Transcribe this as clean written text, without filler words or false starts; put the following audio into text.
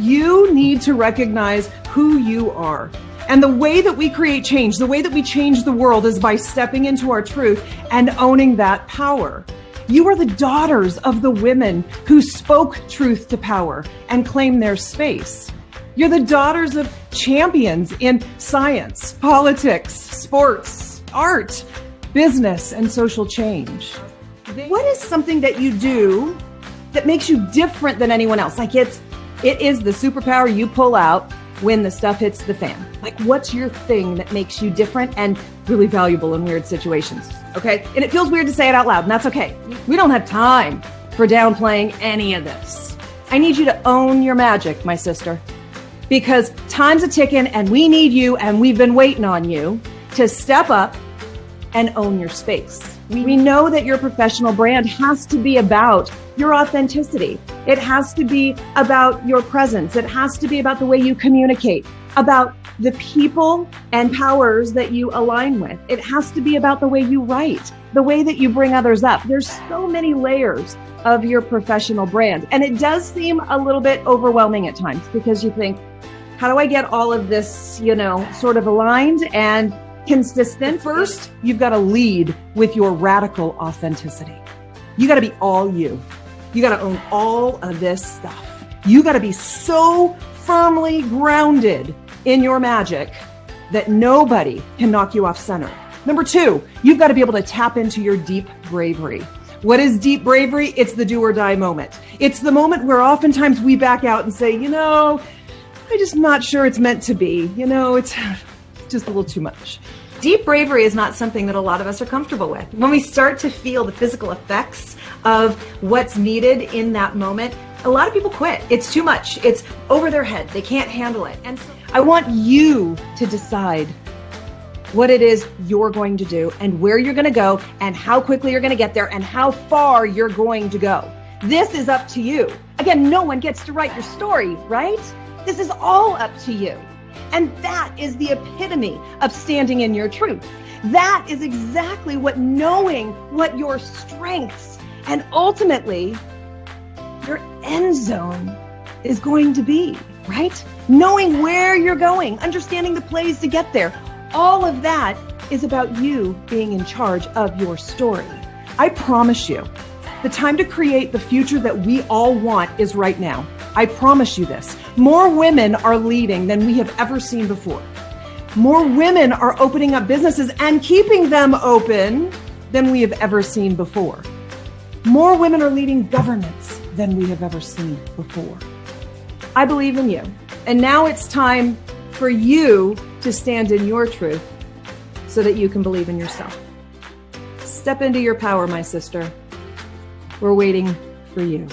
You need to recognize who you are. And the way that we create change, the way that we change the world is by stepping into our truth and owning that power. You are the daughters of the women who spoke truth to power and claimed their space. You're the daughters of champions in science, politics, sports, art, business, and social change. What is something that you do that makes you different than anyone else? Like it is the superpower you pull out when the stuff hits the fan. Like, what's your thing that makes you different and really valuable in weird situations? Okay. And it feels weird to say it out loud, and that's okay. We don't have time for downplaying any of this. I need you to own your magic, my sister, because time's a ticking and we need you, and we've been waiting on you to step up and own your space. We know that your professional brand has to be about your authenticity. It has to be about your presence. It has to be about the way you communicate, about the people and powers that you align with. It has to be about the way you write, the way that you bring others up. There's so many layers of your professional brand. And it does seem a little bit overwhelming at times because you think, how do I get all of this, sort of aligned and consistent? First, you've got to lead with your radical authenticity. You got to be all you. You got to own all of this stuff. You got to be so firmly grounded in your magic that nobody can knock you off center. Number two, you've got to be able to tap into your deep bravery. What is deep bravery? It's the do or die moment. It's the moment where oftentimes we back out and say, I'm just not sure it's meant to be. It's just a little too much. Deep bravery is not something that a lot of us are comfortable with. When we start to feel the physical effects of what's needed in that moment, a lot of people quit. It's too much. It's over their head. They can't handle it. And so I want you to decide what it is you're going to do and where you're going to go and how quickly you're going to get there and how far you're going to go. This is up to you. Again, no one gets to write your story, right? This is all up to you. And that is the epitome of standing in your truth. That is exactly what knowing what your strengths and ultimately your end zone is going to be, right? Knowing where you're going, understanding the plays to get there. All of that is about you being in charge of your story. I promise you, the time to create the future that we all want is right now. I promise you this. More women are leading than we have ever seen before. More women are opening up businesses and keeping them open than we have ever seen before. More women are leading governments than we have ever seen before. I believe in you. And now it's time for you to stand in your truth so that you can believe in yourself. Step into your power, my sister. We're waiting for you.